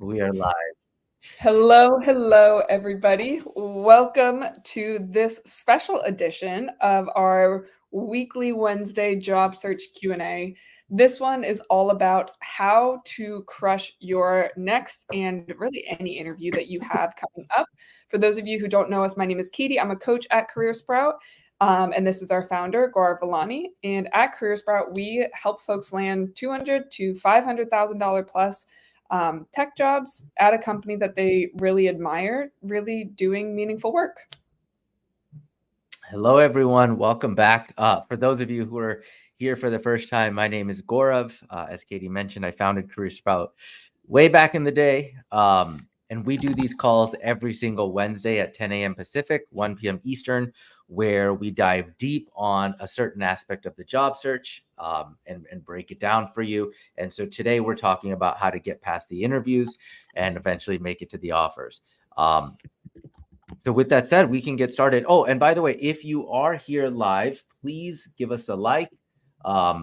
We are live. Hello, everybody. Welcome to this special edition of our weekly Wednesday job search Q&A. This one is all about how to crush your next and really any interview that you have coming up. For those of you who don't know us, my name is Katie. I'm a coach at Career Sprout. And this is our founder, Gaurav Villani. And at Career Sprout, we help folks land $200,000 to $500,000 plus tech jobs at a company that they really admire, really doing meaningful work. Hello, everyone. Welcome back. For those of you who are here for the first time, my name is Gaurav. As Katie mentioned, I founded Career Sprout way back in the day. And we do these calls every single Wednesday at 10 a.m. Pacific, 1 p.m. Eastern, where we dive deep on a certain aspect of the job search and break it down for you. And so today we're talking about how to get past the interviews and eventually make it to the offers. So with that said, we can get started. Oh, and by the way, if you are here live, please give us a like, a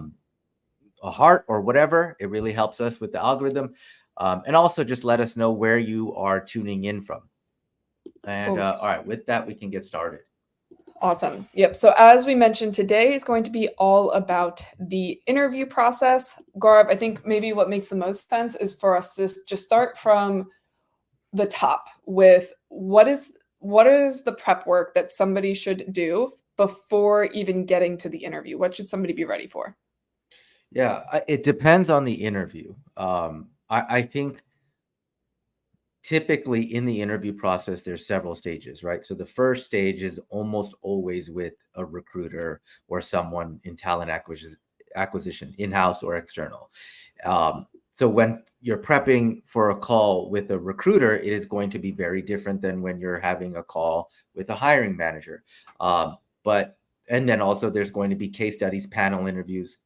heart, or whatever. It really helps us with the algorithm. And also just let us know where you are tuning in from. And all right, with that, we can get started. Awesome. Yep. So as we mentioned, today is going to be all about the interview process. Gaurav, I think maybe what makes the most sense is for us to just start from the top with what is the prep work that somebody should do before even getting to the interview? What should somebody be ready for? Yeah, it depends on the interview. I think typically in the interview process, there's several stages, right? So the first stage is almost always with a recruiter or someone in talent acquisition, in-house or external. So when you're prepping for a call with a recruiter, it is going to be very different than when you're having a call with a hiring manager. And then also there's going to be case studies, panel interviews,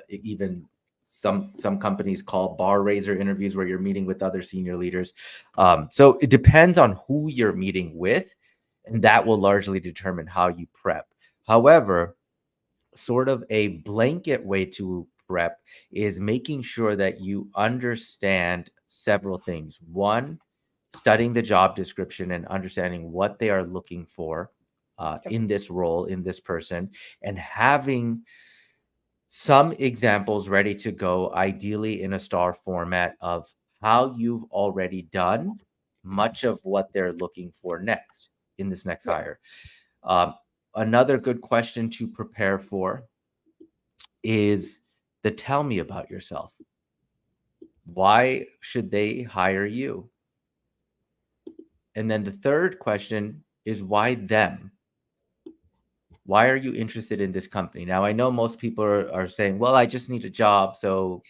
even some companies call bar raiser interviews where you're meeting with other senior leaders. So it depends on who you're meeting with, and that will largely determine how you prep. However, sort of a blanket way to prep is making sure that you understand several things. One, studying the job description and understanding what they are looking for in this role, in this person, and having some examples ready to go, ideally in a star format of how you've already done much of what they're looking for next in this next hire. Another good question to prepare for is the tell me about yourself. Why should they hire you? And then the third question is why them? Why are you interested in this company? Now, I know most people are saying, well, I just need a job, so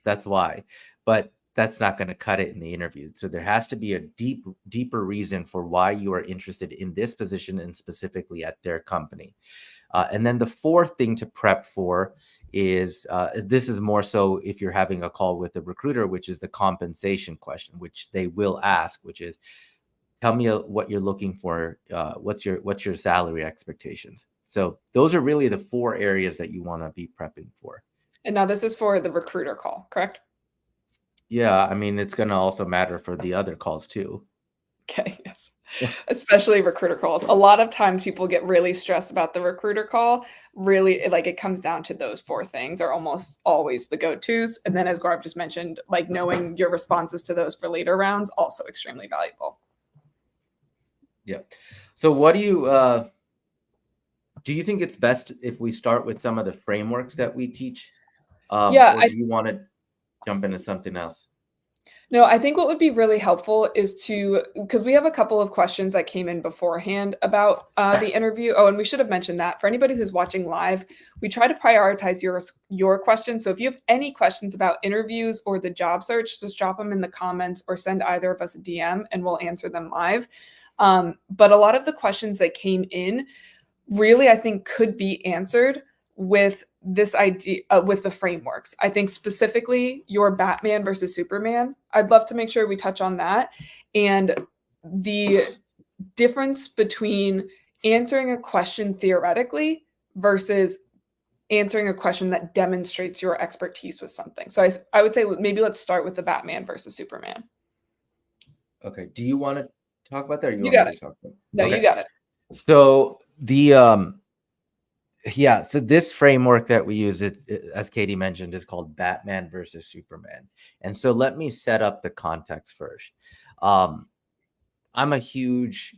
that's why. But that's not going to cut it in the interview. So there has to be a deeper reason for why you are interested in this position and specifically at their company. And then the fourth thing to prep for is this is more so if you're having a call with a recruiter, which is the compensation question, which they will ask, which is, tell me what you're looking for. What's your salary expectations? So those are really the four areas that you want to be prepping for. And now this is for the recruiter call, correct? Yeah, I mean, it's going to also matter for the other calls too. Okay, yes. Especially recruiter calls. A lot of times people get really stressed about the recruiter call. Really, it comes down to those four things are almost always the go-tos. And then as Gaurav just mentioned, like knowing your responses to those for later rounds, also extremely valuable. Yeah. So what do you think it's best if we start with some of the frameworks that we teach? Or do you want to jump into something else? No, I think what would be really helpful is because we have a couple of questions that came in beforehand about the interview. Oh, and we should have mentioned that for anybody who's watching live, we try to prioritize your questions. So if you have any questions about interviews or the job search, just drop them in the comments or send either of us a DM and we'll answer them live. But a lot of the questions that came in really, I think, could be answered with this idea, with the frameworks. I think specifically your Batman versus Superman. I'd love to make sure we touch on that and the difference between answering a question theoretically versus answering a question that demonstrates your expertise with something. So I would say maybe let's start with the Batman versus Superman. Okay. Do you want to talk about that, or you You want me got to it. talk about it? No, you Okay. got it. So so this framework that we use, as Katie mentioned, is called Batman versus Superman. And so let me set up the context first. I'm a huge,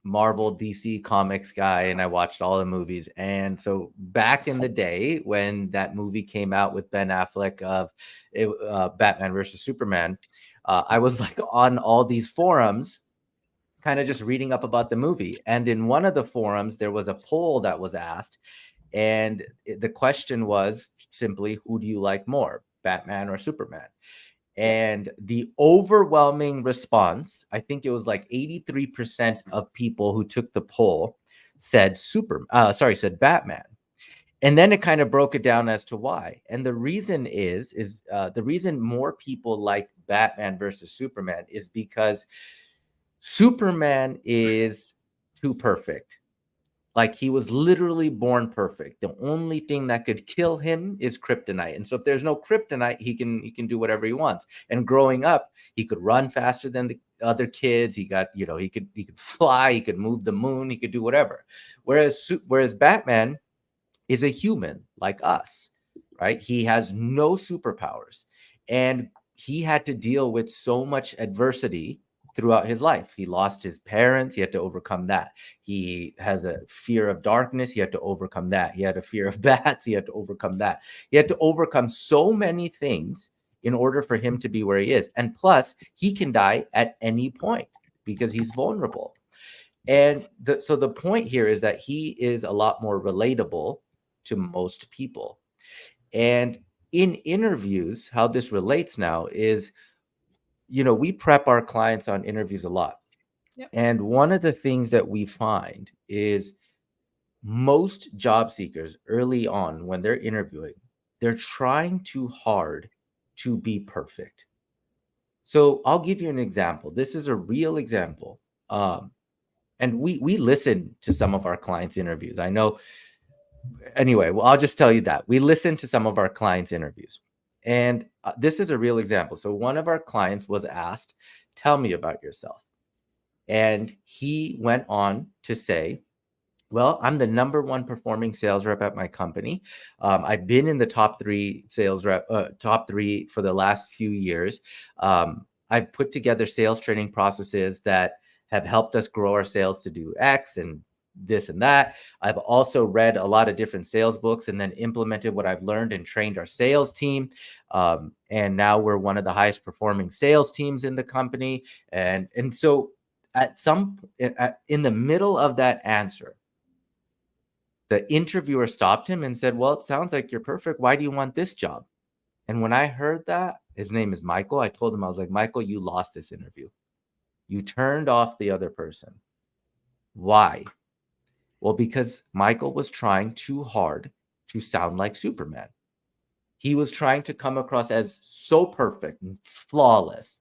Marvel DC Comics guy, and I watched all the movies. And so back in the day when that movie came out with Ben Affleck of Batman versus Superman, I was like on all these forums kind of just reading up about the movie. And in one of the forums, there was a poll that was asked. And the question was simply, who do you like more, Batman or Superman? And the overwhelming response, I think it was like 83% of people who took the poll said said Batman. And then it kind of broke it down as to why. And the reason is the reason more people like Batman versus Superman is because Superman is too perfect. Like, he was literally born perfect. The only thing that could kill him is kryptonite. And so if there's no kryptonite, he can do whatever he wants. And growing up, he could run faster than the other kids. He could fly, he could move the moon, he could do whatever. Whereas Batman is a human like us, right? He has no superpowers. And he had to deal with so much adversity throughout his life. He lost his parents. He had to overcome that. He has a fear of darkness. He had to overcome that. He had a fear of bats. He had to overcome that. He had to overcome so many things in order for him to be where he is. And plus, he can die at any point because he's vulnerable. And so the point here is that he is a lot more relatable to most people. And in interviews, how this relates now is, we prep our clients on interviews a lot. Yep. And one of the things that we find is most job seekers early on, when they're interviewing, they're trying too hard to be perfect. So I'll give you an example. This is a real example. And we listen to some of our clients' interviews. I know. Anyway, well, I'll just tell you that we listen to some of our clients' interviews. And this is a real example. So one of our clients was asked, tell me about yourself. And he went on to say, well, I'm the #1 performing sales rep at my company. I've been in the top 3 for the last few years. I've put together sales training processes that have helped us grow our sales to do X and this and that. I've also read a lot of different sales books and then implemented what I've learned and trained our sales team. And now we're one of the highest performing sales teams in the company. And so in the middle of that answer, the interviewer stopped him and said, well, it sounds like you're perfect. Why do you want this job? And when I heard that, his name is Michael, I told him, I was like, Michael, you lost this interview. You turned off the other person. Why? Well, because Michael was trying too hard to sound like Superman. He was trying to come across as so perfect and flawless.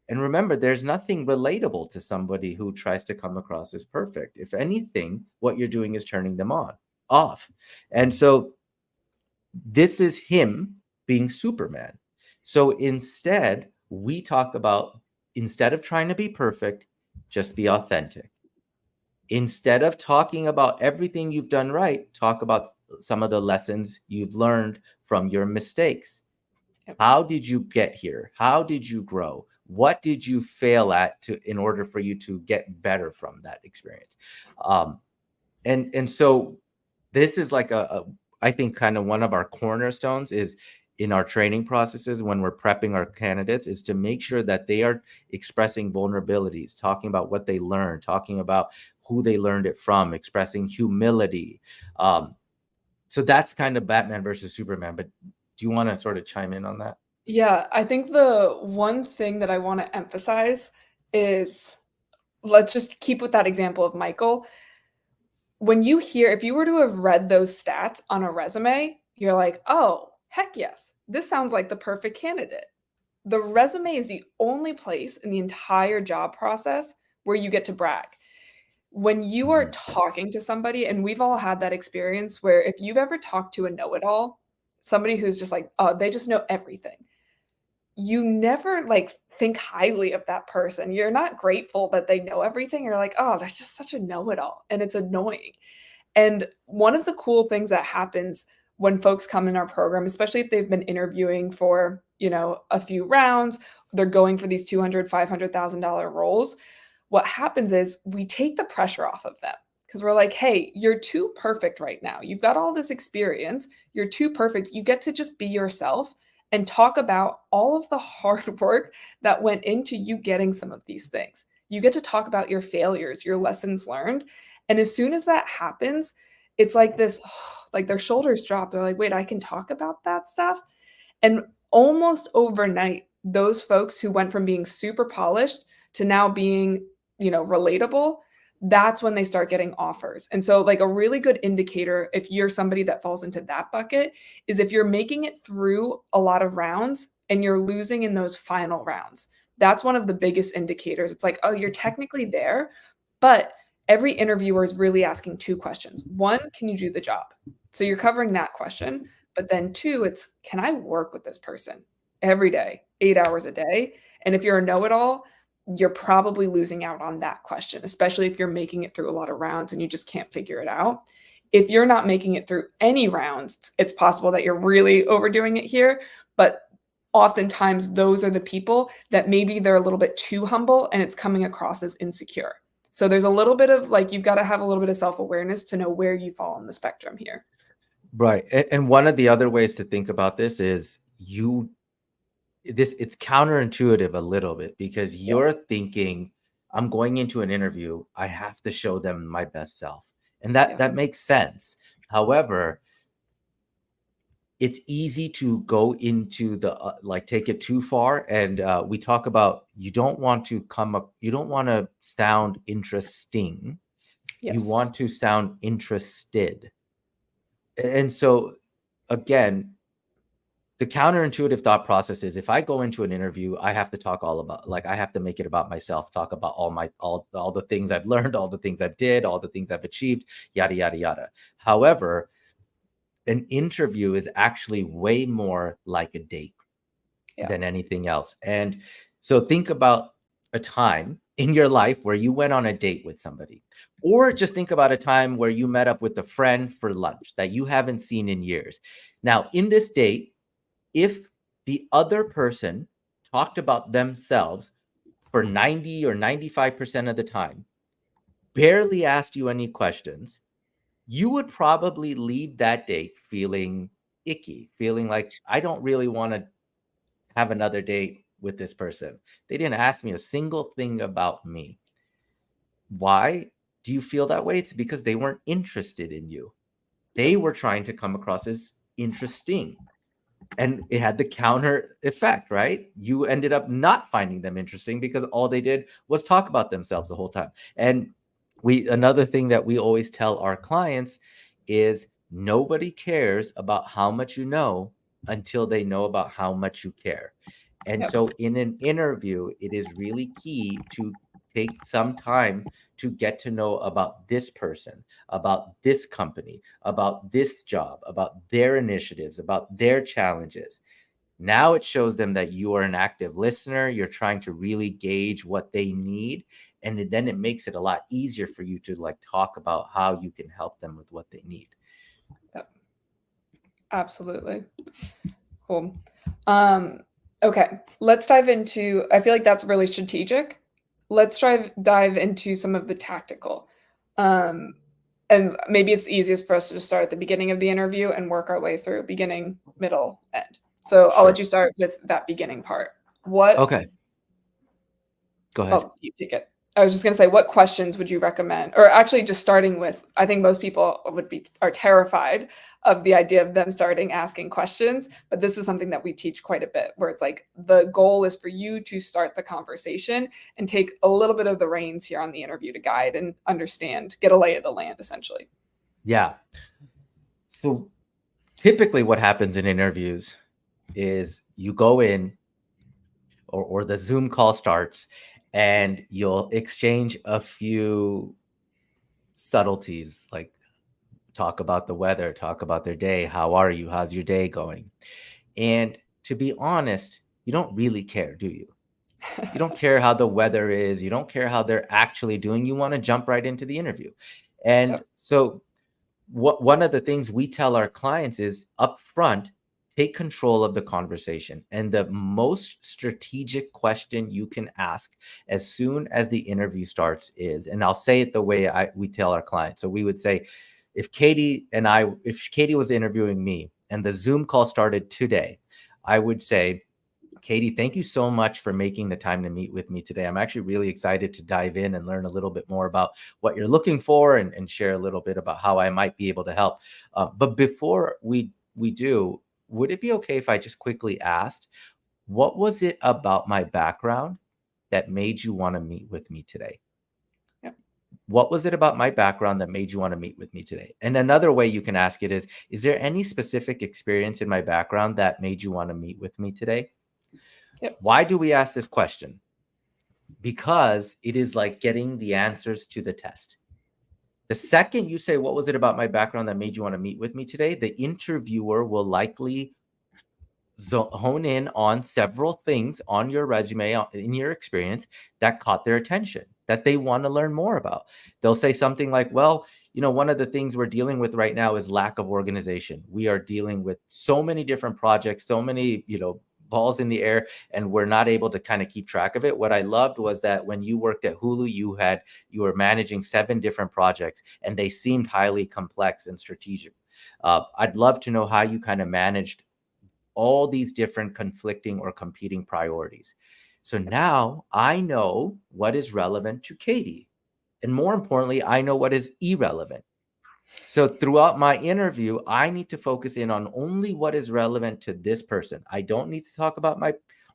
And remember, there's nothing relatable to somebody who tries to come across as perfect. If anything, what you're doing is turning them off. And so this is him being Superman. So instead, we talk about, instead of trying to be perfect, just be authentic. Instead of talking about everything you've done right, talk about some of the lessons you've learned from your mistakes. How did you get here? How did you grow? What did you fail at in order for you to get better from that experience? And so this is like I think kind of one of our cornerstones is in our training processes when we're prepping our candidates, is to make sure that they are expressing vulnerabilities, talking about what they learned, talking about who they learned it from, expressing humility. So that's kind of Batman versus Superman. But do you want to sort of chime in on that? Yeah, I think the one thing that I want to emphasize is, let's just keep with that example of Michael. When you hear, if you were to have read those stats on a resume, you're like, oh, heck yes, this sounds like the perfect candidate. The resume is the only place in the entire job process where you get to brag. When you are talking to somebody, and we've all had that experience where if you've ever talked to a know-it-all, somebody who's just like, oh, they just know everything, you never like think highly of that person. You're not grateful that they know everything. You're like, oh, they're just such a know-it-all. And it's annoying. And one of the cool things that happens when folks come in our program, especially if they've been interviewing for, a few rounds, they're going for these $200,000, $500,000 roles. What happens is we take the pressure off of them because we're like, hey, you're too perfect right now. You've got all this experience. You're too perfect. You get to just be yourself and talk about all of the hard work that went into you getting some of these things. You get to talk about your failures, your lessons learned. And as soon as that happens, it's like this, like their shoulders drop. They're like, wait, I can talk about that stuff. And almost overnight, those folks who went from being super polished to now being, relatable, that's when they start getting offers. And so, like, a really good indicator, if you're somebody that falls into that bucket, is if you're making it through a lot of rounds and you're losing in those final rounds. That's one of the biggest indicators. It's like, oh, you're technically there, but every interviewer is really asking two questions. One, can you do the job? So you're covering that question. But then two, it's, can I work with this person every day, 8 hours a day? And if you're a know-it-all, you're probably losing out on that question, especially if you're making it through a lot of rounds and you just can't figure it out. If you're not making it through any rounds, it's possible that you're really overdoing it here. But oftentimes those are the people that maybe they're a little bit too humble and it's coming across as insecure. So there's a little bit of like, you've got to have a little bit of self-awareness to know where you fall on the spectrum here. Right. And one of the other ways to think about this is it's counterintuitive a little bit because you're thinking, I'm going into an interview, I have to show them my best self. And that makes sense. However, it's easy to go into the take it too far. And we talk about you don't want to sound interesting. Yes. You want to sound interested. And so again, the counterintuitive thought process is if I go into an interview, I have to talk all about, I have to make it about myself, talk about all the things I've learned, all the things I've did, all the things I've achieved, yada, yada, yada. However, an interview is actually way more like a date than anything else. And so think about a time in your life where you went on a date with somebody, or just think about a time where you met up with a friend for lunch that you haven't seen in years. Now, in this date, if the other person talked about themselves for 90 or 95% of the time, barely asked you any questions, you would probably leave that date feeling icky, feeling like I don't really want to have another date with this person. They didn't ask me a single thing about me. Why do you feel that way? It's because they weren't interested in you. They were trying to come across as interesting. And it had the counter effect, right? You ended up not finding them interesting because all they did was talk about themselves the whole time. And another thing that we always tell our clients is nobody cares about how much you know until they know about how much you care. And so in an interview, it is really key to take some time to get to know about this person, about this company, about this job, about their initiatives, about their challenges. Now it shows them that you are an active listener. You're trying to really gauge what they need. And then it makes it a lot easier for you to talk about how you can help them with what they need. Yep. Absolutely. Cool. Okay, let's dive into, I feel like that's really strategic. Let's dive into some of the tactical. And maybe it's easiest for us to just start at the beginning of the interview and work our way through beginning, middle, end. So I'll let you start with that beginning part. Okay. Go ahead. Oh, you take it. I was just going to say, what questions would you recommend? Or actually just starting with, I think most people are terrified of the idea of them starting asking questions, but this is something that we teach quite a bit, where it's like, the goal is for you to start the conversation and take a little bit of the reins here on the interview to guide and understand, get a lay of the land, essentially. Yeah. So typically what happens in interviews is you go in or the Zoom call starts and you'll exchange a few subtleties, like talk about the weather, talk about their day. How are you? How's your day going? And to be honest, you don't really care, do you? You don't care how the weather is. You don't care how they're actually doing. You want to jump right into the interview. And Yep. so one of the things we tell our clients is up front, take control of the conversation. And the most strategic question you can ask as soon as the interview starts is, and I'll say it the way we tell our clients. So we would say, if Katie was interviewing me and the Zoom call started today, I would say, Katie, thank you so much for making the time to meet with me today. I'm actually really excited to dive in and learn a little bit more about what you're looking for and share a little bit about how I might be able to help. But before we do, would it be okay if I just quickly asked, what was it about my background that made you want to meet with me today? Yep. What was it about my background that made you want to meet with me today? And another way you can ask it is there any specific experience in my background that made you want to meet with me today? Yep. Why do we ask this question? Because it is like getting the answers to the test. The second you say, what was it about my background that made you want to meet with me today? The interviewer will likely hone in on several things on your resume, in your experience, that caught their attention, that they want to learn more about. They'll say something like, well, one of the things we're dealing with right now is lack of organization. We are dealing with so many different projects, so many, balls in the air, and we're not able to kind of keep track of it. What I loved was that when you worked at Hulu, you were managing 7 different projects, and they seemed highly complex and strategic. I'd love to know how you kind of managed all these different conflicting or competing priorities. So now I know what is relevant to Katie. And more importantly, I know what is irrelevant. So throughout my interview, I need to focus in on only what is relevant to this person. I don't need to talk about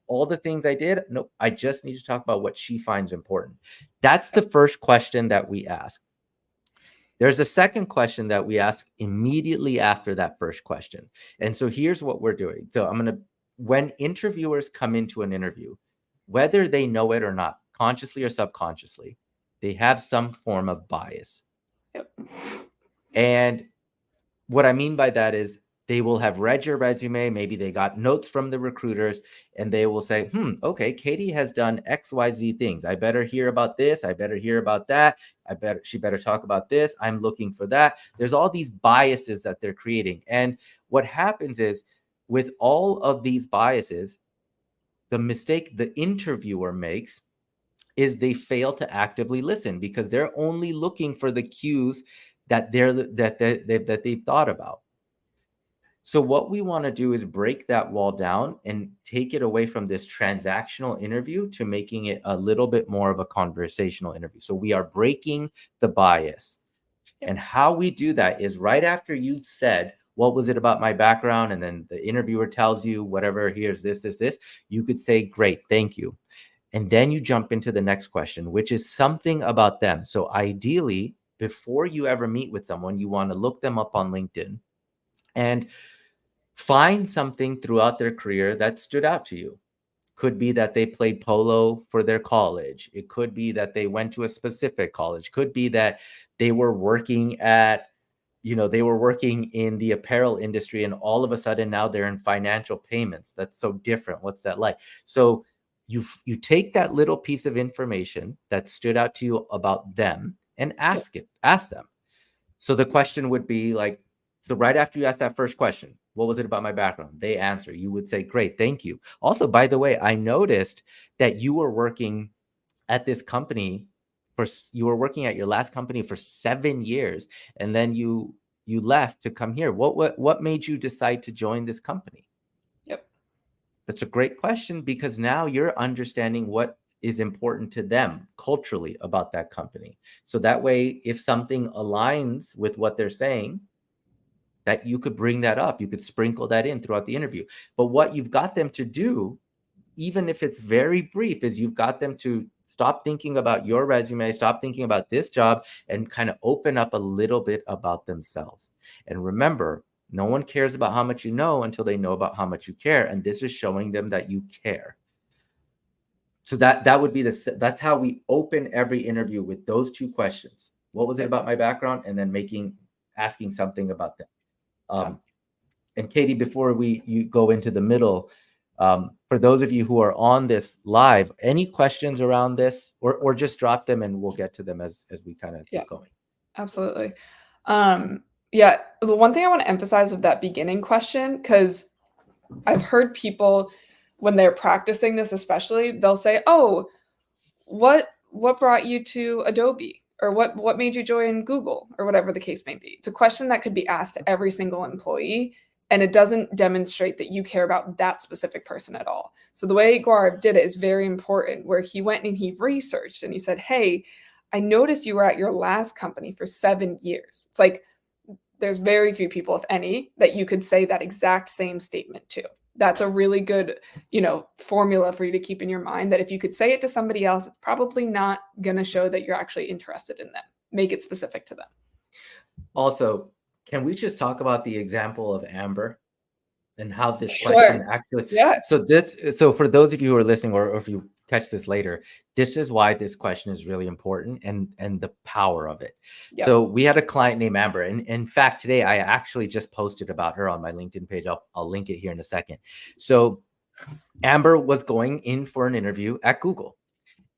all the things I did. Nope. I just need to talk about what she finds important. That's the first question that we ask. There's a second question that we ask immediately after that first question. And so here's what we're doing. So when interviewers come into an interview, whether they know it or not, consciously or subconsciously, they have some form of bias. Yep. And what I mean by that is they will have read your resume. Maybe they got notes from the recruiters, and they will say, okay, Katie has done XYZ things. I better hear about this. I better hear about that. She better talk about this. I'm looking for that. There's all these biases that they're creating. And what happens is, with all of these biases, the mistake the interviewer makes is they fail to actively listen, because they're only looking for the cues that they've thought about. So what we want to do is break that wall down and take it away from this transactional interview to making it a little bit more of a conversational interview. So we are breaking the bias. Yep. And how we do that is right after you said, what was it about my background? And then the interviewer tells you whatever, here's this, you could say, great, thank you. And then you jump into the next question, which is something about them. So ideally, before you ever meet with someone, you want to look them up on LinkedIn and find something throughout their career that stood out to you. Could be that they played polo for their college. It could be that they went to a specific college. Could be that they were working in the apparel industry, and all of a sudden now they're in financial payments. That's so different. What's that like? So you take that little piece of information that stood out to you about them and ask them. So the question would be like, so right after you ask that first question, what was it about my background? They answer. You would say, great, thank you. Also, by the way, I noticed that you were working at this company you were working at your last company for 7 years, and then you left to come here. What made you decide to join this company? Yep. That's a great question, because now you're understanding what is important to them culturally about that company. So that way, if something aligns with what they're saying, that you could bring that up, you could sprinkle that in throughout the interview. But what you've got them to do, even if it's very brief, is you've got them to stop thinking about your resume, stop thinking about this job, and kind of open up a little bit about themselves. And remember, no one cares about how much you know until they know about how much you care. And this is showing them that you care. So that would be that's how we open every interview, with those two questions. What was it about my background? And then asking something about them. And Katie, before you go into the middle, For those of you who are on this live, any questions around this, or just drop them and we'll get to them as we kind of keep going. Absolutely. Yeah, the one thing I want to emphasize of that beginning question, because I've heard people when they're practicing this, especially, they'll say, "Oh, what brought you to Adobe?" Or what made you join Google, or whatever the case may be. It's a question that could be asked to every single employee, and it doesn't demonstrate that you care about that specific person at all. So the way Gaurav did it is very important, where he went and he researched and he said, "Hey, I noticed you were at your last company for 7 years." It's like there's very few people, if any, that you could say that exact same statement to. That's a really good, formula for you to keep in your mind, that if you could say it to somebody else, it's probably not going to show that you're actually interested in them. Make it specific to them. Also, can we just talk about the example of Amber and how this question actually? Yeah. So for those of you who are listening, or if you catch this later, this is why this question is really important, and the power of it. Yep. So we had a client named Amber, and in fact, today I actually just posted about her on my LinkedIn page. I'll link it here in a second. So Amber was going in for an interview at Google.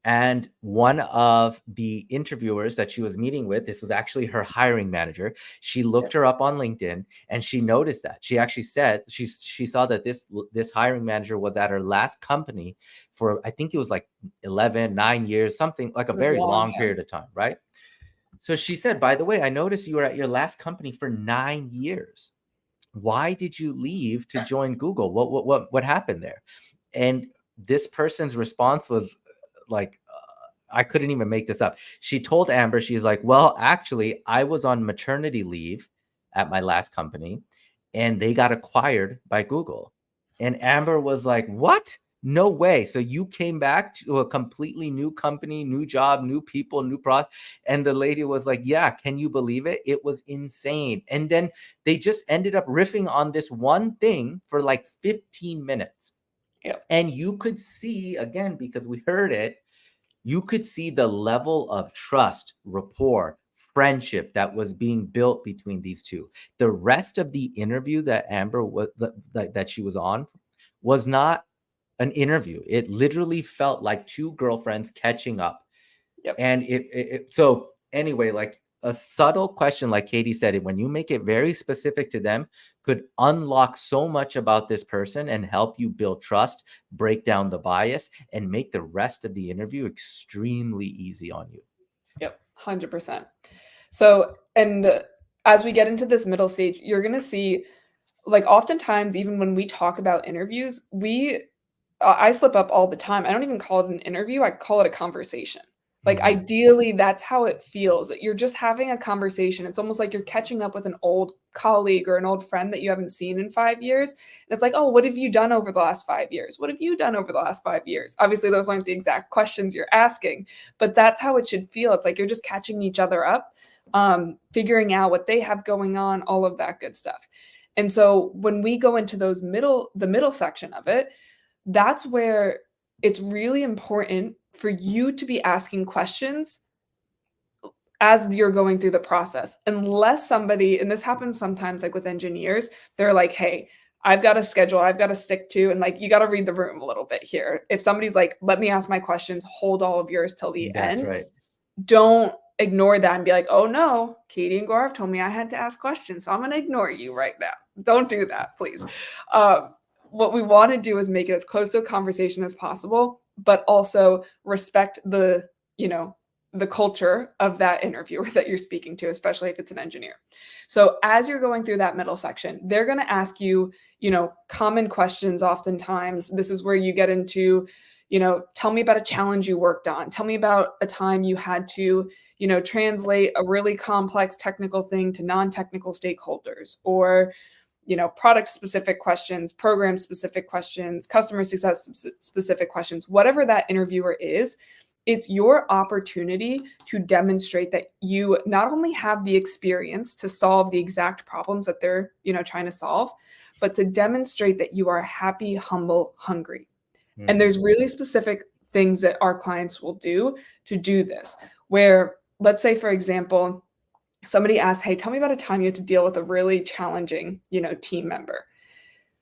And one of the interviewers that she was meeting with, this was actually her hiring manager. She looked her up on LinkedIn and she noticed that. She actually said she saw that this hiring manager was at her last company for, I think it was like 9 years, something like a very long period of time, right? So she said, "By the way, I noticed you were at your last company for 9 years. Why did you leave to join Google? What happened there?" And this person's response was like, I couldn't even make this up. She told Amber, she's like, "Well, actually, I was on maternity leave at my last company and they got acquired by Google." And Amber was like, "What? No way. So you came back to a completely new company, new job, new people, new product." And the lady was like, "Yeah, can you believe it? It was insane." And then they just ended up riffing on this one thing for like 15 minutes. Yep. And you could see, again, because we heard it, you could see the level of trust, rapport, friendship that was being built between these two. The rest of the interview that Amber was that she was on was not an interview. It literally felt like two girlfriends catching up. Yep. And so anyway, like a subtle question, like Katie said, when you make it very specific to them, could unlock so much about this person and help you build trust, break down the bias, and make the rest of the interview extremely easy on you. Yep, 100%. So, and as we get into this middle stage, you're going to see, like, oftentimes, even when we talk about interviews, I slip up all the time. I don't even call it an interview. I call it a conversation. Like, ideally, that's how it feels. You're just having a conversation. It's almost like you're catching up with an old colleague or an old friend that you haven't seen in 5 years. And it's like, "Oh, what have you done over the last 5 years? What have you done over the last 5 years?" Obviously, those aren't the exact questions you're asking, but that's how it should feel. It's like you're just catching each other up, figuring out what they have going on, all of that good stuff. And so when we go into the middle section of it, that's where it's really important for you to be asking questions as you're going through the process. Unless somebody, and this happens sometimes, like with engineers, they're like, "Hey, I've got a schedule I've got to stick to." And like, you got to read the room a little bit here. If somebody's like, "Let me ask my questions, hold all of yours till the end." That's right. Don't ignore that and be like, "Oh no, Katie and Gaurav told me I had to ask questions, so I'm going to ignore you right now." Don't do that, please. What we want to do is make it as close to a conversation as possible, but also respect the culture of that interviewer that you're speaking to, especially if it's an engineer. So as you're going through that middle section, they're going to ask you, common questions. Oftentimes, this is where you get into, tell me about a challenge you worked on. Tell me about a time you had to, translate a really complex technical thing to non-technical stakeholders, or product specific questions, program specific questions, customer success specific questions. Whatever that interviewer is, it's your opportunity to demonstrate that you not only have the experience to solve the exact problems that they're, trying to solve, but to demonstrate that you are happy, humble, hungry. Mm-hmm. And there's really specific things that our clients will do to do this, where, let's say, for example, somebody asks, "Hey, tell me about a time you had to deal with a really challenging, team member."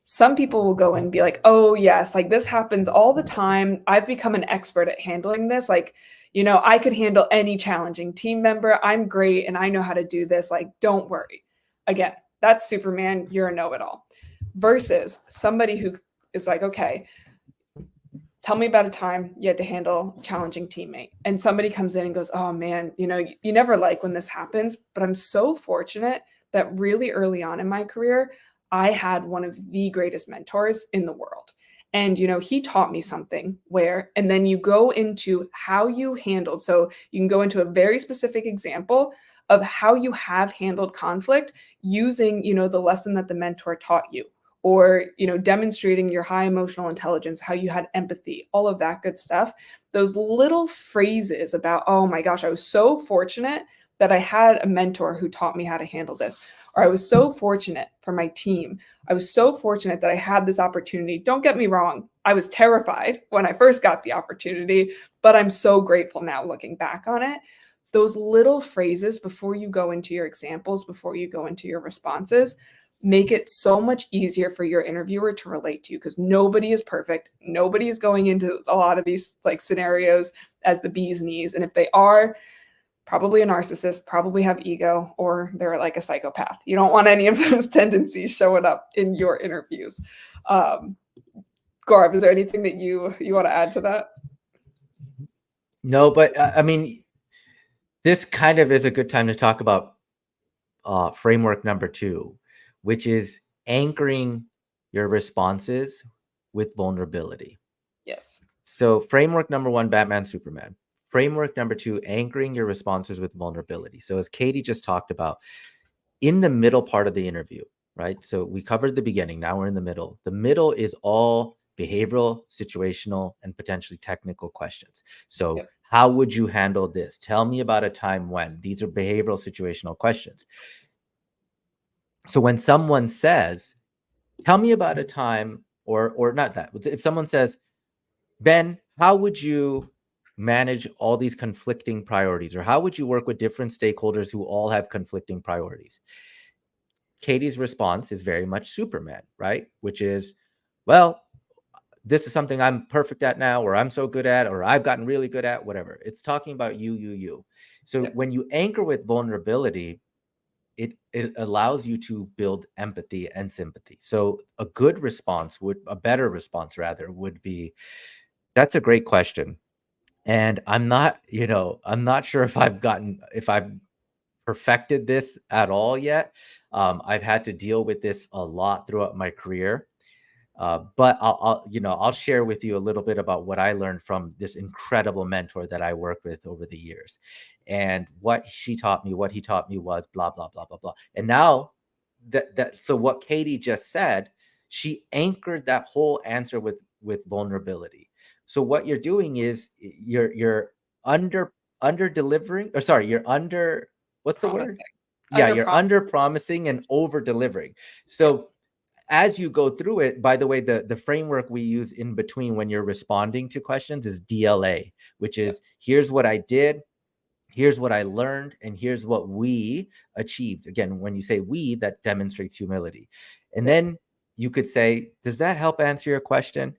Some people will go and be like, oh yes, like this happens all the time. I've become an expert at handling this. Like, I could handle any challenging team member. I'm great and I know how to do this. Like, don't worry. Again, that's Superman. You're a know-it-all. Versus somebody who is like, okay, tell me about a time you had to handle a challenging teammate. And somebody comes in and goes, oh man, you never like when this happens, but I'm so fortunate that really early on in my career, I had one of the greatest mentors in the world. And, he taught me something and then you go into how you handled. So you can go into a very specific example of how you have handled conflict using, the lesson that the mentor taught you, or demonstrating your high emotional intelligence, how you had empathy, all of that good stuff. Those little phrases about, oh my gosh, I was so fortunate that I had a mentor who taught me how to handle this, or I was so fortunate for my team. I was so fortunate that I had this opportunity. Don't get me wrong, I was terrified when I first got the opportunity, but I'm so grateful now looking back on it. Those little phrases before you go into your examples, before you go into your responses, make it so much easier for your interviewer to relate to you, because nobody is perfect. Nobody is going into a lot of these like scenarios as the bee's knees. And if they are, probably a narcissist, probably have ego, or they're like a psychopath. You don't want any of those tendencies showing up in your interviews. Gaurav, is there anything that you want to add to that? No, but I mean, this kind of is a good time to talk about framework number 2, which is anchoring your responses with vulnerability. Yes. So framework number 1, Batman, Superman. Framework number 2, anchoring your responses with vulnerability. So as Katie just talked about, in the middle part of the interview, right? So we covered the beginning, now we're in the middle. The middle is all behavioral, situational, and potentially technical questions. So yep. How would you handle this? Tell me about a time when. These are behavioral, situational questions. So when someone says, tell me about a time, or not that, if someone says, Ben, how would you manage all these conflicting priorities, or how would you work with different stakeholders who all have conflicting priorities? Katie's response is very much Superman, right? Which is, well, this is something I'm perfect at now, or I'm so good at, or I've gotten really good at, whatever. It's talking about you. So when you anchor with vulnerability, it allows you to build empathy and sympathy. So a better response would be, that's a great question. And I'm not sure if I've perfected this at all yet. I've had to deal with this a lot throughout my career. But I'll share with you a little bit about what I learned from this incredible mentor that I worked with over the years, and what he taught me was blah, blah, blah, blah, blah. And now so what Katie just said, she anchored that whole answer with vulnerability. So what you're doing is you're under delivering, or sorry, you're under, what's the word? Yeah, you're under promising and over delivering. So as you go through it, by the way, the framework we use in between when you're responding to questions is DLA, which is here's what I did, here's what I learned, and here's what we achieved. Again, when you say we, that demonstrates humility. And then you could say, does that help answer your question?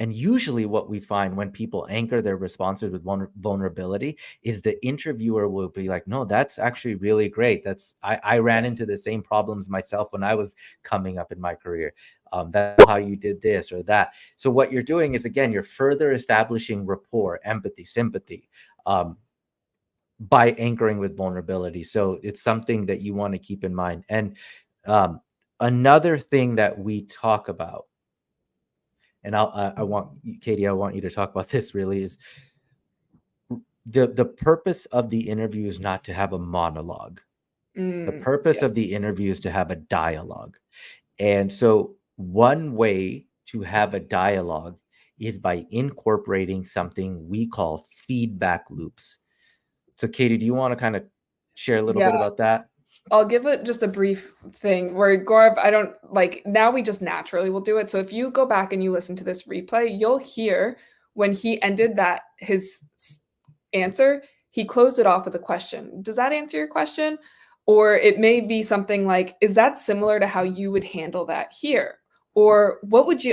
And usually what we find when people anchor their responses with vulnerability is the interviewer will be like, no, that's actually really great. I ran into the same problems myself when I was coming up in my career. That's how you did this or that. So what you're doing is, again, you're further establishing rapport, empathy, sympathy, by anchoring with vulnerability. So it's something that you want to keep in mind. And another thing that we talk about, and I want Katie, I want you to talk about this, really, is the purpose of the interview is not to have a monologue. The purpose of the interview is to have a dialogue. And so one way to have a dialogue is by incorporating something we call feedback loops. So Katie, do you want to kind of share a little bit about that? I'll give it just a brief thing where Gaurav, I don't like, now we just naturally will do it. So if you go back and you listen to this replay, you'll hear when he ended his answer, he closed it off with a question. Does that answer your question? Or it may be something like, is that similar to how you would handle that here? Or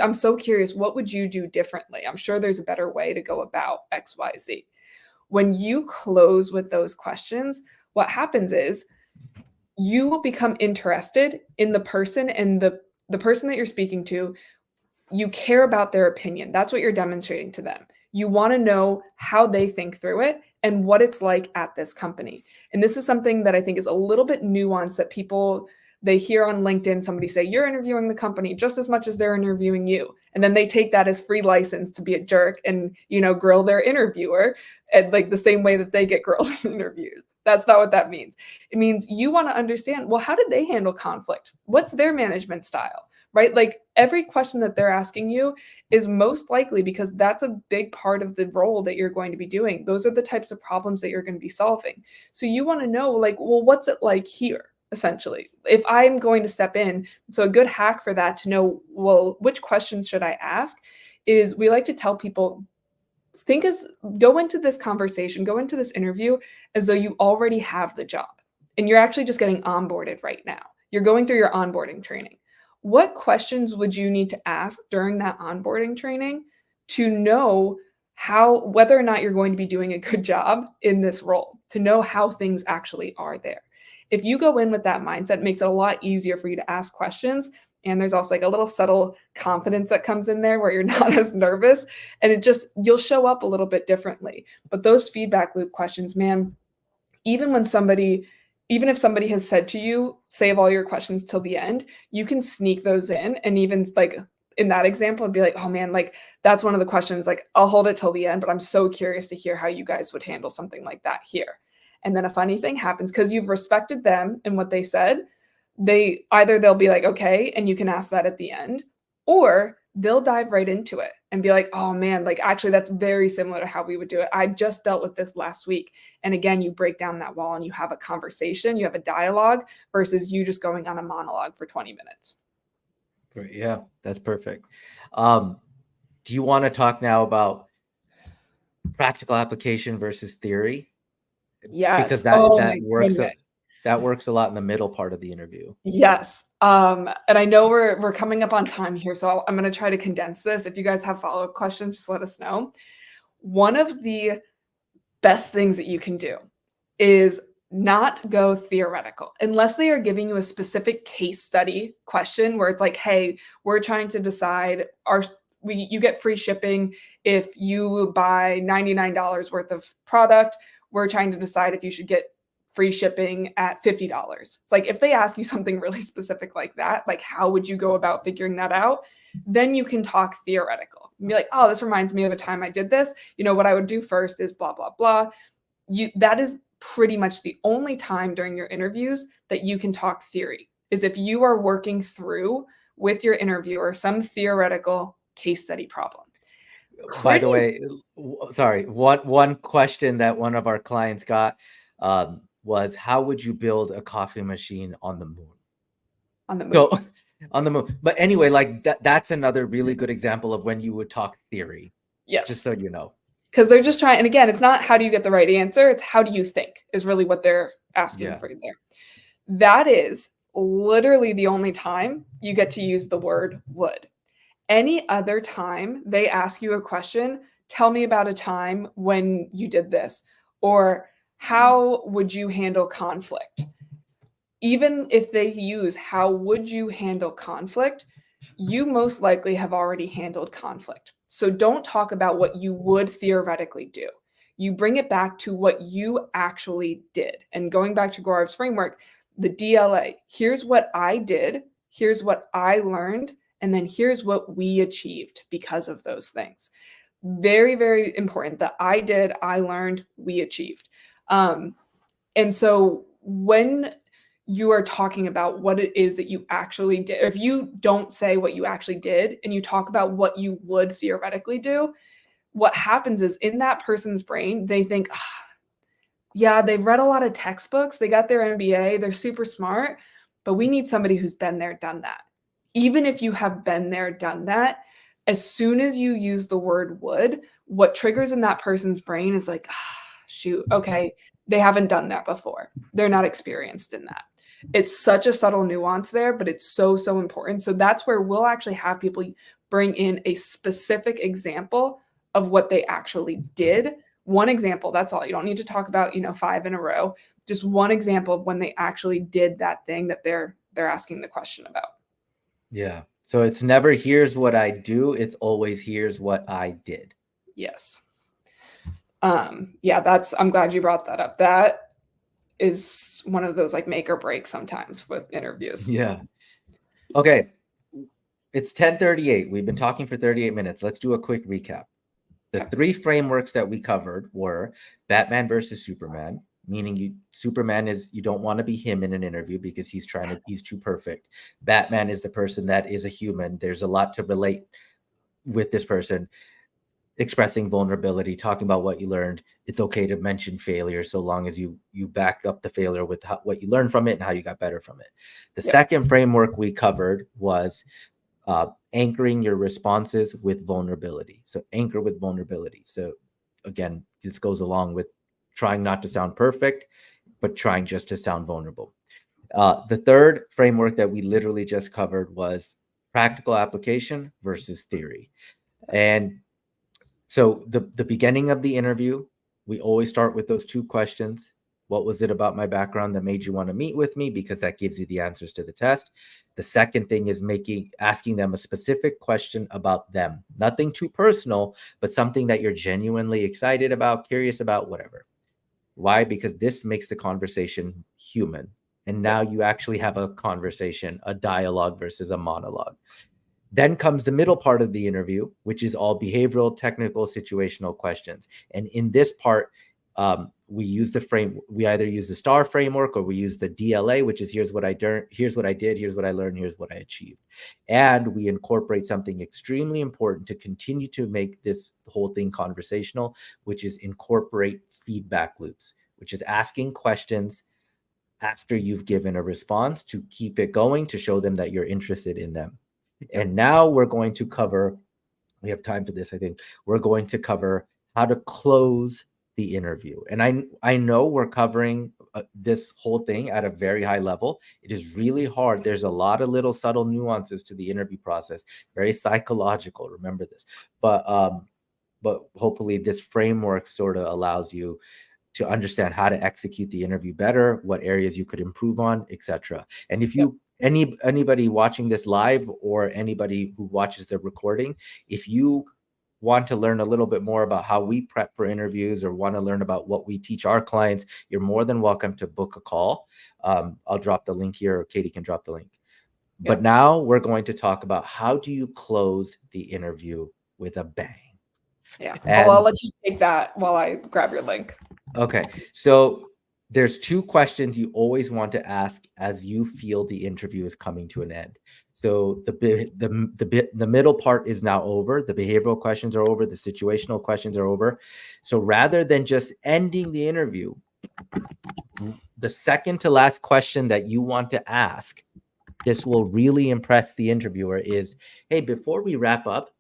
I'm so curious, what would you do differently? I'm sure there's a better way to go about XYZ. When you close with those questions, what happens is you will become interested in the person, and the person that you're speaking to, you care about their opinion. That's what you're demonstrating to them. You want to know how they think through it and what it's like at this company. And this is something that I think is a little bit nuanced that people, they hear on LinkedIn somebody say, you're interviewing the company just as much as they're interviewing you. And then they take that as free license to be a jerk and, grill their interviewer, and like the same way that they get grilled in interviews. That's not what that means. It means you want to understand, well, how did they handle conflict? What's their management style? Right? Like every question that they're asking you is most likely because that's a big part of the role that you're going to be doing. Those are the types of problems that you're going to be solving. So you want to know, like, well, what's it like here? Essentially, if I'm going to step in. So a good hack for that to know, well, which questions should I ask, is we like to tell people, go into this conversation, go into this interview as though you already have the job and you're actually just getting onboarded right now. You're going through your onboarding training. What questions would you need to ask during that onboarding training to know whether or not you're going to be doing a good job in this role, to know how things actually are there? If you go in with that mindset, it makes it a lot easier for you to ask questions. And there's also like a little subtle confidence that comes in there where you're not as nervous, and you'll show up a little bit differently. But those feedback loop questions, man, even if somebody has said to you, save all your questions till the end, you can sneak those in. And even like in that example, I'd be like, oh man, like that's one of the questions, like I'll hold it till the end, but I'm so curious to hear how you guys would handle something like that here. And then a funny thing happens because you've respected them and what they said. They'll be like, okay, and you can ask that at the end, or they'll dive right into it and be like, oh man, like actually that's very similar to how we would do it. I just dealt with this last week. And again, you break down that wall and you have a conversation, you have a dialogue versus you just going on a monologue for 20 minutes. Great. Yeah, that's perfect. Do you want to talk now about practical application versus theory? Yes. Because that works a lot in the middle part of the interview. Yes. And I know we're coming up on time here, so I'm going to try to condense this. If you guys have follow-up questions, just let us know. One of the best things that you can do is not go theoretical unless they are giving you a specific case study question where it's like, hey, we're trying to decide you get free shipping if you buy $99 worth of product. We're trying to decide if you should get free shipping at $50. It's like, if they ask you something really specific like that, like how would you go about figuring that out? Then you can talk theoretical and be like, oh, this reminds me of a time I did this. What I would do first is blah, blah, blah. That is pretty much the only time during your interviews that you can talk theory, is if you are working through with your interviewer some theoretical case study problem. By the way, sorry, one question that one of our clients got was, how would you build a coffee machine on the moon? On the moon. So, on the moon. But anyway, like that's another really good example of when you would talk theory. Yes. Just so you know. Because they're just trying, and again, it's not how do you get the right answer, it's how do you think is really what they're asking for there. That is literally the only time you get to use the word would. Any other time they ask you a question, tell me about a time when you did this, or how would you handle conflict? Even if they use how would you handle conflict, you most likely have already handled conflict. So don't talk about what you would theoretically do. You bring it back to what you actually did. And going back to Gaurav's framework, the DLA, here's what I did, here's what I learned, and then here's what we achieved because of those things. Very, very important that I did, I learned, we achieved. And so when you are talking about what it is that you actually did, if you don't say what you actually did and you talk about what you would theoretically do, what happens is in that person's brain, they think, yeah, they've read a lot of textbooks, they got their MBA, they're super smart, but we need somebody who's been there, done that. Even if you have been there, done that, as soon as you use the word would, what triggers in that person's brain is like, shoot, okay, they haven't done that before. They're not experienced in that. It's such a subtle nuance there, but it's so, so important. So that's where we'll actually have people bring in a specific example of what they actually did. One example, that's all. You don't need to talk about, 5 in a row. Just one example of when they actually did that thing that they're asking the question about. Yeah. So it's never here's what I do. It's always here's what I did. Yes. Yeah, I'm glad you brought that up. That is one of those like make or break sometimes with interviews. Yeah. Okay. It's 10:38. We've been talking for 38 minutes. Let's do a quick recap. The 3 frameworks that we covered were Batman versus Superman, meaning Superman is, you don't want to be him in an interview because he's too perfect. Batman is the person that is a human. There's a lot to relate with this person. Expressing vulnerability, talking about what you learned. It's okay to mention failure so long as you back up the failure with what you learned from it and how you got better from it. The second framework we covered was anchoring your responses with vulnerability. So anchor with vulnerability. So again, this goes along with trying not to sound perfect, but trying just to sound vulnerable. The third framework that we literally just covered was practical application versus theory. And so the beginning of the interview, we always start with those 2 questions. What was it about my background that made you want to meet with me? Because that gives you the answers to the test. The second thing is asking them a specific question about them. Nothing too personal, but something that you're genuinely excited about, curious about, whatever. Why? Because this makes the conversation human. And now you actually have a conversation, a dialogue versus a monologue. Then comes the middle part of the interview, which is all behavioral, technical, situational questions. And in this part, we either use the STAR framework or we use the DLA, which is here's what I did, here's what I learned, here's what I achieved. And we incorporate something extremely important to continue to make this whole thing conversational, which is incorporate feedback loops, which is asking questions after you've given a response to keep it going, to show them that you're interested in them. And now we're going to cover, we have time for this, I think. We're going to cover how to close the interview. And I know we're covering this whole thing at a very high level. It is really hard. There's a lot of little subtle nuances to the interview process, very psychological. Remember this. But hopefully this framework sort of allows you to understand how to execute the interview better, what areas you could improve on, etc. And if you anybody watching this live or anybody who watches the recording, if you want to learn a little bit more about how we prep for interviews or want to learn about what we teach our clients, you're more than welcome to book a call. I'll drop the link here, or Katie can drop the link. But now we're going to talk about how do you close the interview with a bang. Yeah. Well, I'll let you take that while I grab your link. Okay. So there's 2 questions you always want to ask as you feel the interview is coming to an end. So the middle part is now over. The behavioral questions are over. The situational questions are over. So rather than just ending the interview, the second to last question that you want to ask, this will really impress the interviewer, is, hey, before we wrap up,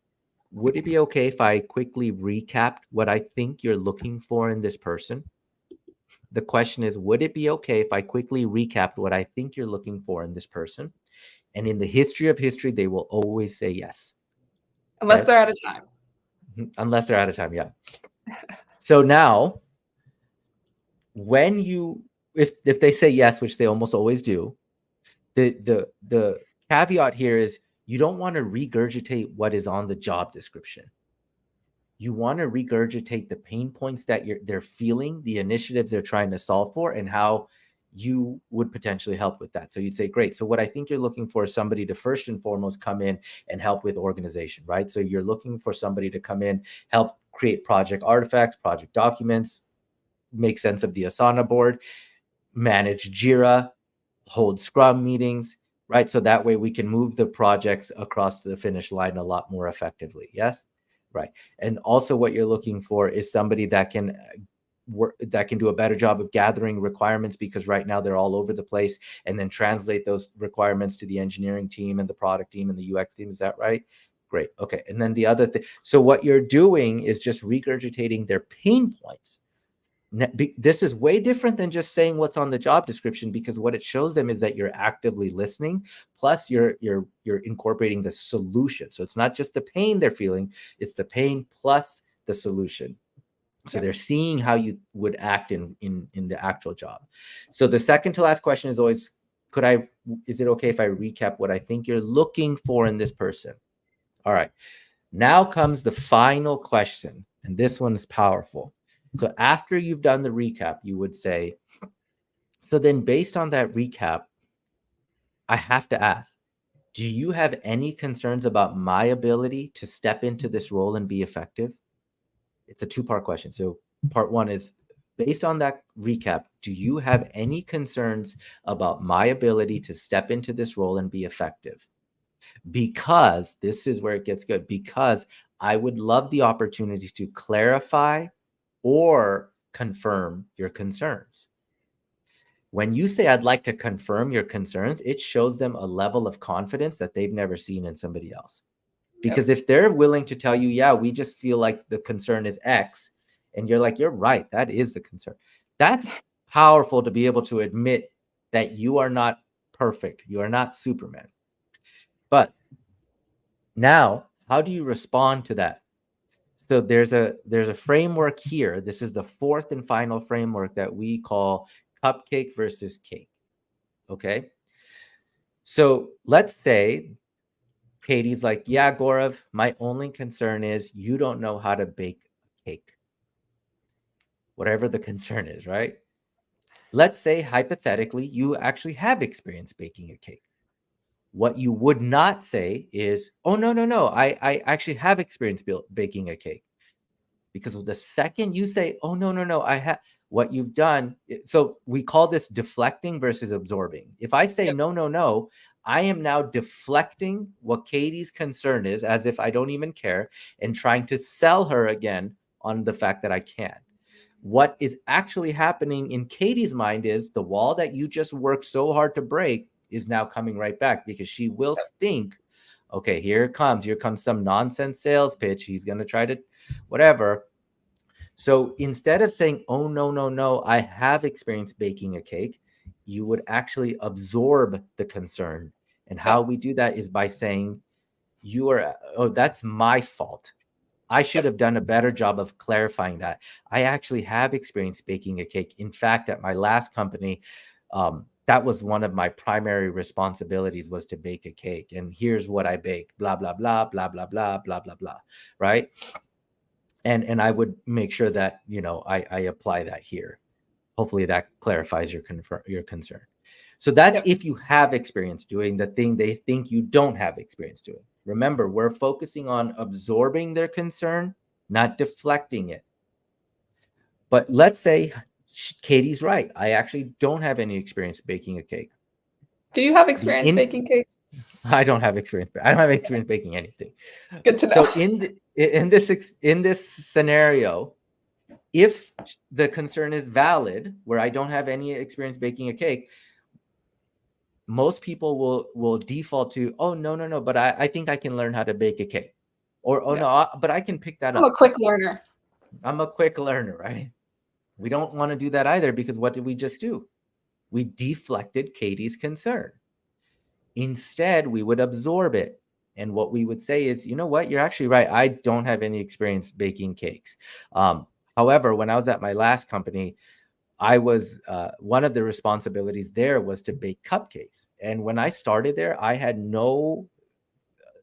would it be okay if I quickly recapped what I think you're looking for in this person? The question is, would it be okay if I quickly recapped what I think you're looking for in this person? And in the history of history, they will always say yes. Unless they're out of time. Unless they're out of time, yeah. So now, when if they say yes, which they almost always do, the caveat here is you don't want to regurgitate what is on the job description. You want to regurgitate the pain points that they're feeling, the initiatives they're trying to solve for, and how you would potentially help with that. So you'd say, great. So what I think you're looking for is somebody to first and foremost come in and help with organization, right? So you're looking for somebody to come in, help create project artifacts, project documents, make sense of the Asana board, manage Jira, hold Scrum meetings, right? So that way we can move the projects across the finish line a lot more effectively. Yes? Right. And also what you're looking for is somebody that can do a better job of gathering requirements, because right now they're all over the place, and then translate those requirements to the engineering team and the product team and the UX team. Is that right? Great. Okay. And then the other thing, so what you're doing is just regurgitating their pain points This is way different than just saying what's on the job description, because what it shows them is that you're actively listening, plus you're incorporating the solution. So it's not just the pain they're feeling, it's the pain plus the solution. So they're seeing how you would act in the actual job. So the second to last question is always, is it okay if I recap what I think you're looking for in this person? All right. Now comes the final question, and this one is powerful. So after you've done the recap, you would say, so then based on that recap, I have to ask, do you have any concerns about my ability to step into this role and be effective? It's a two-part question. So part one is, based on that recap, do you have any concerns about my ability to step into this role and be effective? Because this is where it gets good, because I would love the opportunity to clarify or confirm your concerns. When you say, I'd like to confirm your concerns, it shows them a level of confidence that they've never seen in somebody else. Because if they're willing to tell you, yeah, we just feel like the concern is X, and you're like, you're right, that is the concern. That's powerful to be able to admit that you are not perfect. You are not Superman. But now, how do you respond to that? So there's a framework here. This is the fourth and final framework that we call cupcake versus cake. Okay. So let's say Katie's like, yeah, Gaurav, my only concern is you don't know how to bake a cake. Whatever the concern is, right? Let's say hypothetically, you actually have experience baking a cake. What you would not say is, oh, no, I actually have experience baking a cake. Because the second you say, oh, no, I have, what you've done. So we call this deflecting versus absorbing. If I say, no, I am now deflecting what Katie's concern is, as if I don't even care, and trying to sell her again on the fact that I can. What is actually happening in Katie's mind is the wall that you just worked so hard to break is now coming right back, because she will think, okay, here comes some nonsense sales pitch. He's going to try to whatever. So instead of saying, oh, no, I have experience baking a cake, you would actually absorb the concern. And how we do that is by saying, that's my fault. I should have done a better job of clarifying that. I actually have experience baking a cake. In fact, at my last company, that was one of my primary responsibilities, was to bake a cake. And here's what I baked, blah, blah, blah, blah, blah, blah, blah, blah, blah, right? And I would make sure that, I apply that here. Hopefully that clarifies your concern. So that's if you have experience doing the thing they think you don't have experience doing. Remember, we're focusing on absorbing their concern, not deflecting it. But let's say Katie's right. I actually don't have any experience baking a cake. Do you have experience baking cakes? I don't have experience. I don't have experience baking anything. Good to know. So in this scenario, if the concern is valid, where I don't have any experience baking a cake, most people will default to, oh, no, but I think I can learn how to bake a cake. Or, no, but I can pick that up. I'm a quick learner. I'm a quick learner, right? We don't want to do that either, because what did we just do? We deflected Katie's concern. Instead, we would absorb it. And what we would say is, you know what? You're actually right. I don't have any experience baking cakes. However, when I was at my last company, I was one of the responsibilities there was to bake cupcakes. And when I started there, I had no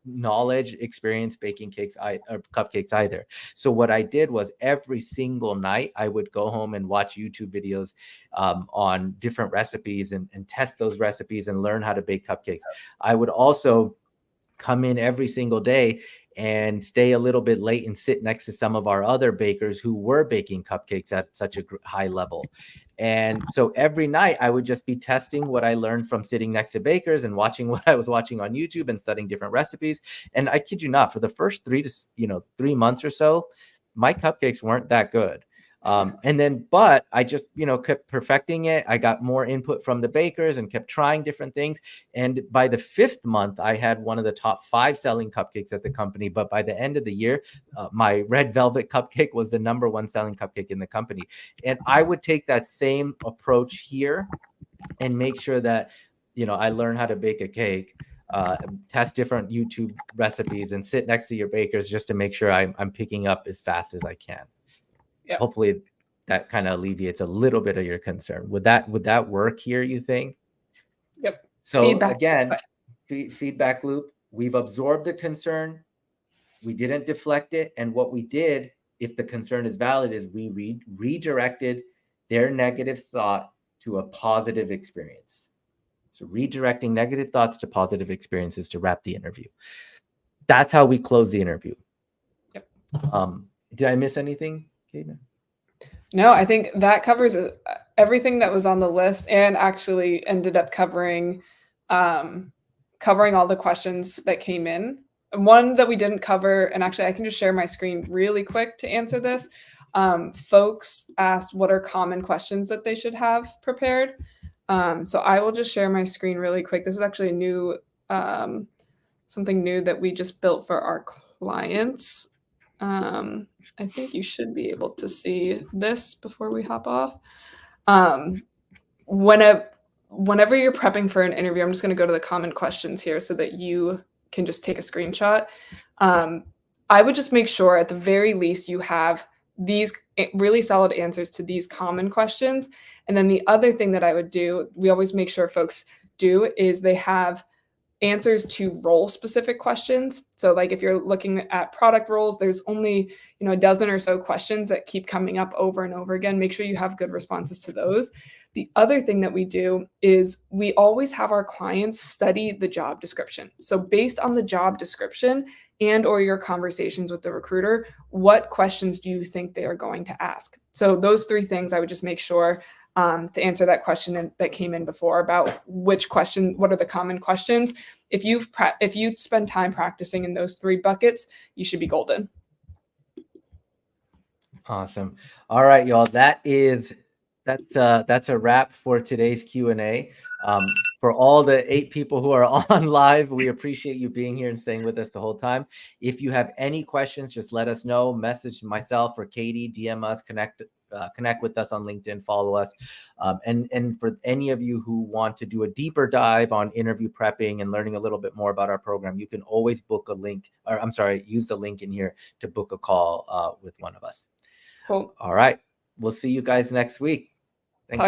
knowledge, experience baking cupcakes either. So what I did was every single night I would go home and watch YouTube videos on different recipes and test those recipes and learn how to bake cupcakes. I would also come in every single day and stay a little bit late and sit next to some of our other bakers who were baking cupcakes at such a high level. And so every night I would just be testing what I learned from sitting next to bakers and watching what I was watching on YouTube and studying different recipes. And I kid you not, for the first 3 months or so, my cupcakes weren't that good. And then, but I just, kept perfecting it. I got more input from the bakers and kept trying different things. And by the 5th month, I had one of the top 5 selling cupcakes at the company. But by the end of the year, my red velvet cupcake was the #1 selling cupcake in the company. And I would take that same approach here and make sure that, I learn how to bake a cake, test different YouTube recipes, and sit next to your bakers just to make sure I'm picking up as fast as I can. Yep. Hopefully that kind of alleviates a little bit of your concern. Would that work here, you think? Yep. So Feedback. again, feedback loop. We've absorbed the concern. We didn't deflect it. And what we did, if the concern is valid, is we redirected their negative thought to a positive experience. So redirecting negative thoughts to positive experiences to wrap the interview. That's how we close the interview. Yep. Did I miss anything, Caitlin? No, I think that covers everything that was on the list, and actually ended up covering all the questions that came in. One that we didn't cover, and actually I can just share my screen really quick to answer this. Folks asked what are common questions that they should have prepared. So I will just share my screen really quick. This is actually a new, something new that we just built for our clients. I think you should be able to see this before we hop off. Whenever you're prepping for an interview, I'm just going to go to the common questions here so that you can just take a screenshot. I would just make sure at the very least you have these really solid answers to these common questions. And then the other thing that I would do, we always make sure folks do, is they have answers to role specific questions. So like if you're looking at product roles, there's only, a dozen or so questions that keep coming up over and over again. Make sure you have good responses to those. The other thing that we do is we always have our clients study the job description. So based on the job description and or your conversations with the recruiter, what questions do you think they are going to ask? So those 3 things I would just make sure to answer that question that came in before about what are the common questions. If you spend time practicing in those 3 buckets, you should be golden. Awesome. All right, y'all. That's a wrap for today's Q&A. For all the 8 people who are on live, we appreciate you being here and staying with us the whole time. If you have any questions, just let us know. Message myself or Katie, DM us, connect with us on LinkedIn, follow us. And for any of you who want to do a deeper dive on interview prepping and learning a little bit more about our program, you can always use the link in here to book a call with one of us. Cool. All right. We'll see you guys next week. Thanks.